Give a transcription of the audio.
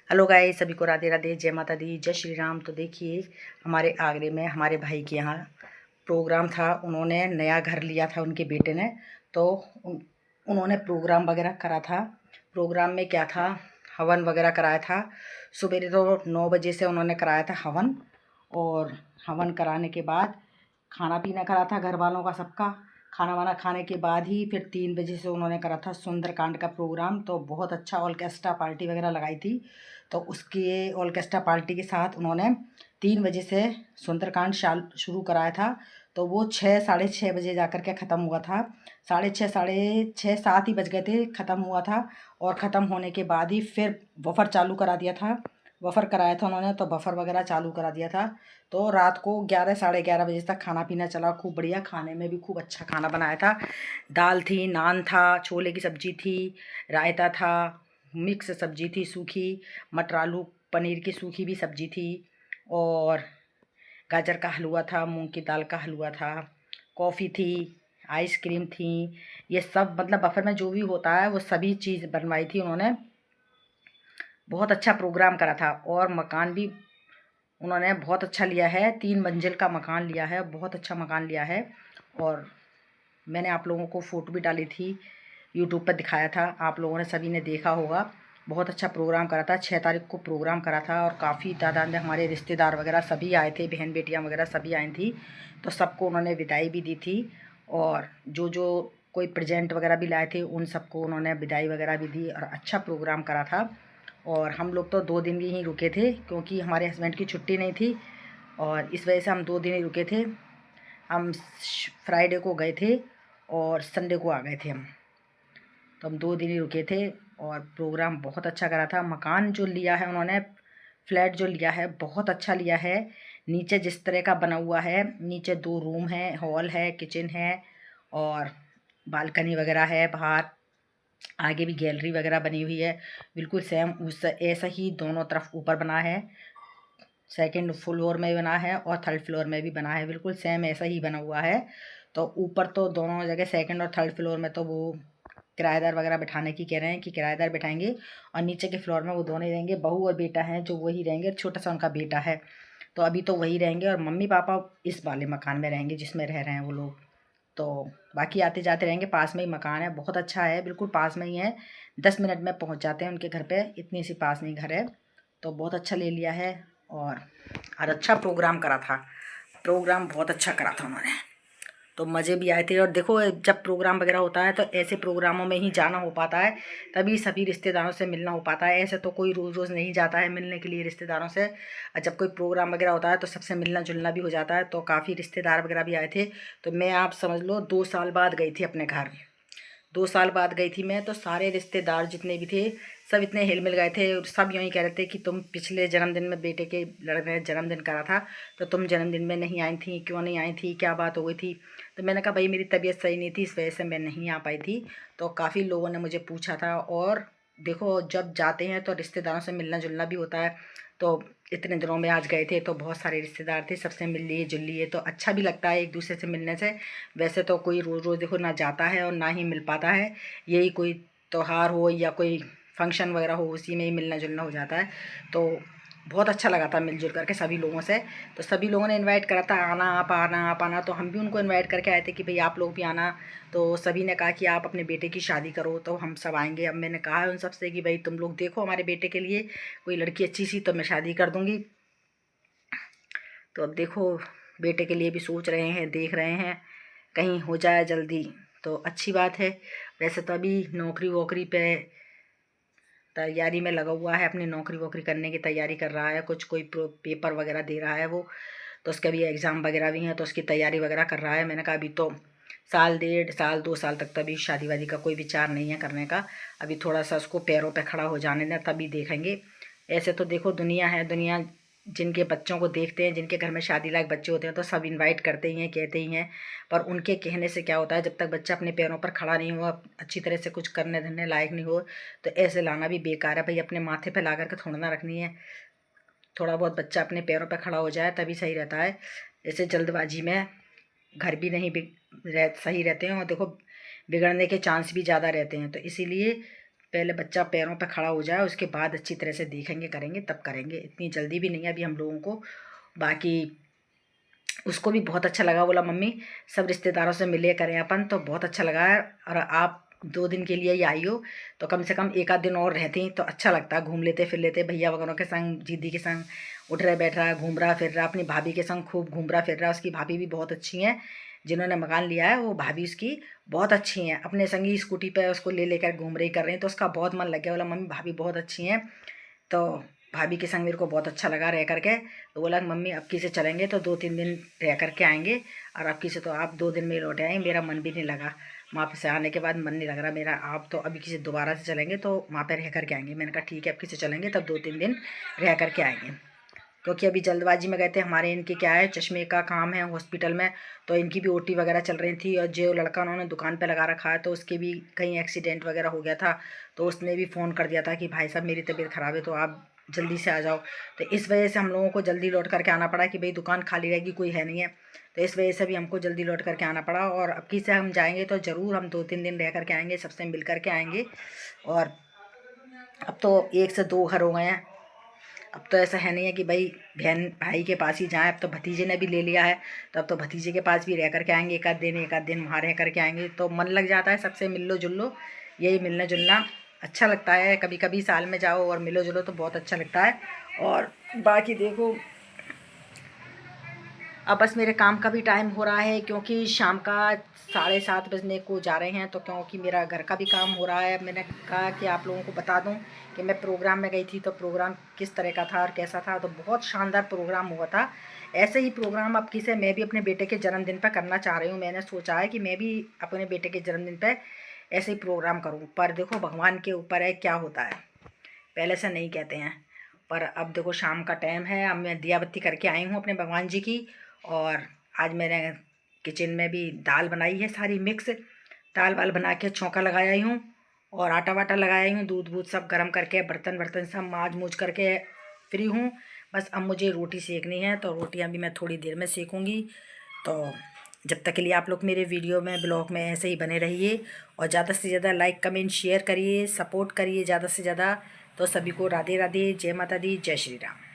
Hello guys, सभी को राधे राधे, जय माता दी, जय श्री राम। तो देखिए, हमारे आगरे में हमारे भाई के यहाँ प्रोग्राम था। उन्होंने नया घर लिया था उनके बेटे ने। तो उन्होंने प्रोग्राम वगैरह करा था। प्रोग्राम में क्या था, हवन वगैरह कराया था। सुबह तो 9 बजे से उन्होंने कराया था हवन। और हवन कराने के बाद खाना पीना करा था घर वालों का सबका। खाना वाना खाने के बाद ही फिर 3 बजे से उन्होंने करा था सुंदरकांड का प्रोग्राम। तो बहुत अच्छा ऑर्केस्ट्रा पार्टी वगैरह लगाई थी। तो उसके ऑर्केस्ट्रा पार्टी के साथ उन्होंने 3 बजे से सुंदरकांड शुरू कराया था। तो वो 6 साढ़े 6 बजे जा कर के ख़त्म हुआ था। साढ़े छः 7 ही बज गए थे, ख़त्म हुआ था। और ख़त्म होने के बाद ही फिर बफर चालू करा दिया था। बफर कराया था उन्होंने, तो बफर वगैरह चालू करा दिया था। तो रात को 11 साढ़े 11 बजे तक खाना पीना चला, खूब बढ़िया। खाने में भी खूब अच्छा खाना बनाया था। दाल थी, नान था, छोले की सब्ज़ी थी, रायता था, मिक्स सब्ज़ी थी सूखी, मटर आलू पनीर की सूखी भी सब्ज़ी थी, और गाजर का हलवा था, मूंग की दाल का हलवा था, कॉफ़ी थी, आइसक्रीम थी। ये सब मतलब बफर में जो भी होता है वो सभी चीज़ बनवाई थी उन्होंने। बहुत अच्छा प्रोग्राम करा था। और मकान भी उन्होंने बहुत अच्छा लिया है, 3 मंजिल का मकान लिया है, बहुत अच्छा मकान लिया है। और मैंने आप लोगों को फ़ोटो भी डाली थी, यूट्यूब पर दिखाया था, आप लोगों ने सभी ने देखा होगा। बहुत अच्छा प्रोग्राम करा था। 6 तारीख को प्रोग्राम करा था और काफ़ी तादाद में हमारे रिश्तेदार वगैरह सभी आए थे, बहन बेटियां वगैरह सभी आई थी। तो सबको उन्होंने विदाई भी दी थी। और जो जो कोई प्रेजेंट वगैरह भी लाए थे उन सबको उन्होंने विदाई वगैरह भी दी। और अच्छा प्रोग्राम करा था। और हम लोग तो 2 दिन ही रुके थे, क्योंकि हमारे हस्बैंड की छुट्टी नहीं थी। और इस वजह से हम 2 दिन ही रुके थे। हम फ्राइडे को गए थे और संडे को आ गए थे हम। तो हम 2 दिन ही रुके थे। और प्रोग्राम बहुत अच्छा करा था। मकान जो लिया है उन्होंने, फ्लैट जो लिया है बहुत अच्छा लिया है। नीचे जिस तरह का बना हुआ है, नीचे 2 रूम है, हॉल है, किचन है, और बालकनी वगैरह है बाहर। आगे भी गैलरी वगैरह बनी हुई है। बिल्कुल सेम उस ऐसा ही दोनों तरफ ऊपर बना है। सेकंड फ्लोर में बना है और थर्ड फ्लोर में भी बना है, बिल्कुल सेम ऐसा ही बना हुआ है। तो ऊपर तो दोनों जगह सेकंड और थर्ड फ्लोर में तो वो किराएदार वगैरह बैठाने की कह रहे हैं कि किराएदार बैठाएंगे। और नीचे के फ्लोर में वो दोनों ही रहेंगे, बहू और बेटा हैं जो वही रहेंगे, छोटा सा उनका बेटा है। तो अभी तो वही रहेंगे, और मम्मी पापा इस वाले मकान में रहेंगे जिसमें रह रहे हैं वो लोग। तो बाकी आते जाते रहेंगे। पास में ही मकान है, बहुत अच्छा है, बिल्कुल पास में ही है। 10 मिनट में पहुंच जाते हैं उनके घर पे, इतनी सी पास में ही घर है। तो बहुत अच्छा ले लिया है। और अच्छा प्रोग्राम करा था। प्रोग्राम बहुत अच्छा करा था उन्होंने। तो मज़े भी आए थे। और देखो, जब प्रोग्राम वगैरह होता है तो ऐसे प्रोग्रामों में ही जाना हो पाता है, तभी सभी रिश्तेदारों से मिलना हो पाता है। ऐसे तो कोई रोज़ रोज़ नहीं जाता है मिलने के लिए रिश्तेदारों से। और जब कोई प्रोग्राम वगैरह होता है तो सबसे मिलना जुलना भी हो जाता है। तो काफ़ी रिश्तेदार वगैरह भी आए थे। तो मैं, आप समझ लो, 2 साल बाद गई थी अपने घर। 2 साल बाद गई थी मैं। तो सारे रिश्तेदार जितने भी थे सब इतने हिल मिल गए थे। और सब यूँ ही कह रहे थे कि तुम पिछले जन्मदिन में बेटे के लड़के ने जन्मदिन करा था, तो तुम जन्मदिन में नहीं आई थी, क्यों नहीं आई थी, क्या बात हो गई थी। तो मैंने कहा भाई मेरी तबीयत सही नहीं थी, इस वजह से मैं नहीं आ पाई थी। तो काफ़ी लोगों ने मुझे पूछा था। और देखो, जब जाते हैं तो रिश्तेदारों से मिलना जुलना भी होता है। तो इतने दिनों में आज गए थे तो बहुत सारे रिश्तेदार थे, सबसे मिल लिए जुल लिए, तो अच्छा भी लगता है एक दूसरे से मिलने से। वैसे तो कोई रोज़ रोज़ देखो ना जाता है और ना ही मिल पाता है। यही कोई त्योहार हो या कोई फंक्शन वगैरह हो, उसी में ही मिलना जुलना हो जाता है। तो बहुत अच्छा लगा था मिलजुल करके सभी लोगों से। तो सभी लोगों ने इनवाइट करा था, आना आप, आना आप, आना। तो हम भी उनको इनवाइट करके आए थे कि भाई आप लोग भी आना। तो सभी ने कहा कि आप अपने बेटे की शादी करो तो हम सब आएंगे। अब मैंने कहा है उन सबसे कि भाई तुम लोग देखो हमारे बेटे के लिए कोई लड़की अच्छी सी तो मैं शादी कर दूँगी। तो अब देखो, बेटे के लिए भी सोच रहे हैं, देख रहे हैं, कहीं हो जाए जल्दी तो अच्छी बात है। वैसे तो अभी नौकरी वोकरी पे तैयारी में लगा हुआ है, अपनी नौकरी वोकरी करने की तैयारी कर रहा है। कुछ कोई पेपर वगैरह दे रहा है वो, तो उसके भी एग्ज़ाम वगैरह भी हैं, तो उसकी तैयारी वगैरह कर रहा है। मैंने कहा अभी तो साल 1.5 साल 2 साल तक तो अभी शादी वादी का कोई विचार नहीं है करने का। अभी थोड़ा सा उसको पैरों पे खड़ा हो जाने दें, तभी देखेंगे। ऐसे तो देखो दुनिया है, दुनिया जिनके बच्चों को देखते हैं, जिनके घर में शादी लायक बच्चे होते हैं तो सब इनवाइट करते ही हैं, कहते ही हैं। पर उनके कहने से क्या होता है, जब तक बच्चा अपने पैरों पर खड़ा नहीं हुआ, अच्छी तरह से कुछ करने धरने लायक नहीं हो, तो ऐसे लाना भी बेकार है। भाई अपने माथे पे ला करके थोड़ा ना रखनी है। थोड़ा बहुत बच्चा अपने पैरों पे खड़ा हो जाए तभी सही रहता है। ऐसे जल्दबाजी में घर भी नहीं सही रहते हैं, और देखो बिगड़ने के चांस भी ज़्यादा रहते हैं। तो इसीलिए पहले बच्चा पैरों पे खड़ा हो जाए, उसके बाद अच्छी तरह से देखेंगे, करेंगे, तब करेंगे। इतनी जल्दी भी नहीं है अभी हम लोगों को। बाकी उसको भी बहुत अच्छा लगा, बोला मम्मी सब रिश्तेदारों से मिले करें अपन, तो बहुत अच्छा लगा है। और आप 2 दिन के लिए ही आई हो तो कम से कम एक आध दिन और रहती तो अच्छा लगता, घूम लेते फिर लेते, भैया वगैरह के संग, दीदी के संग उठ रहा बैठ रहा, घूम रहा फिर रहा, अपनी भाभी के संग खूब घूम रहा फिर रहा। उसकी भाभी भी बहुत अच्छी हैं, जिन्होंने मकान लिया है वो भाभी उसकी बहुत अच्छी हैं, अपने संगी स्कूटी पर उसको ले लेकर घूम रही कर रही हैं, तो उसका बहुत मन लग गया, बोला मम्मी भाभी बहुत अच्छी हैं। तो भाभी के संग मेरे को बहुत अच्छा लगा रह करके, तो बोला मम्मी अब की से चलेंगे तो 2-3 दिन रह करके आएंगे, और अब की से तो आप 2 दिन में लौट आएंगे, मेरा मन भी नहीं लगा वहाँ से आने के बाद, मन नहीं लग रहा मेरा। आप तो अभी किसी दोबारा से चलेंगे तो वहाँ पर रह करके आएंगे। मैंने कहा ठीक है, अब किसी चलेंगे तब 2-3 दिन रह करके आएंगे, क्योंकि अभी जल्दबाजी में गए थे। हमारे इनके क्या है, चश्मे का काम है हॉस्पिटल में, तो इनकी भी ओटी वगैरह चल रही थी, और जो लड़का उन्होंने दुकान पे लगा रखा है तो उसके भी कहीं एक्सीडेंट वगैरह हो गया था, तो उसने भी फ़ोन कर दिया था कि भाई साहब मेरी तबीयत ख़राब है तो आप जल्दी से आ जाओ। तो इस वजह से हम लोगों को जल्दी लौट करके आना पड़ा कि भाई दुकान खाली रहेगी, कोई है नहीं है, तो इस वजह से भी हमको जल्दी लौट करके आना पड़ा। और अब की से हम जाएंगे तो ज़रूर हम 2-3 दिन रह करके आएंगे, सबसे मिल करके आएंगे। और अब तो 1 से 2 घर हो गए हैं, अब तो ऐसा है नहीं है कि भाई बहन भाई के पास ही जाएं, अब तो भतीजे ने भी ले लिया है, तो अब तो भतीजे के पास भी रह करके आएंगे, एक आध दिन वहाँ रह करके आएंगे, तो मन लग जाता है, सबसे मिल लो जुल लो, यही मिलना जुलना अच्छा लगता है। कभी कभी साल में जाओ और मिलो जुलो तो बहुत अच्छा लगता है। और बाकी देखो, अब बस मेरे काम का भी टाइम हो रहा है, क्योंकि शाम का 7:30 बजने को जा रहे हैं, तो क्योंकि मेरा घर का भी काम हो रहा है। मैंने कहा कि आप लोगों को बता दूं कि मैं प्रोग्राम में गई थी, तो प्रोग्राम किस तरह का था और कैसा था, तो बहुत शानदार प्रोग्राम हुआ था। ऐसे ही प्रोग्राम अब किसे मैं भी अपने बेटे के जन्मदिन पर करना चाह रही हूँ। मैंने सोचा है कि मैं भी अपने बेटे के जन्मदिन पर ऐसे ही प्रोग्राम करूँ, पर देखो भगवान के ऊपर है क्या होता है, पहले से नहीं कहते हैं। पर अब देखो शाम का टाइम है, अब मैं दिया बत्ती करके आई हूँ अपने भगवान जी की। और आज मैंने किचन में भी दाल बनाई है सारी मिक्स, दाल वाल बना के छौंका लगाया ही हूँ, और आटा वाटा लगाया हूँ, दूध वूध सब गर्म करके, बर्तन वर्तन सब माज मूज करके फ्री हूँ। बस अब मुझे रोटी सेकनी है, तो रोटियाँ भी मैं थोड़ी देर में सेकूँगी। तो जब तक के लिए आप लोग मेरे वीडियो में ब्लॉग में ऐसे ही बने रहिए, और ज़्यादा से ज़्यादा लाइक कमेंट शेयर करिए, सपोर्ट करिए ज़्यादा से ज़्यादा। तो सभी को राधे राधे, जय माता दी, जय श्री राम।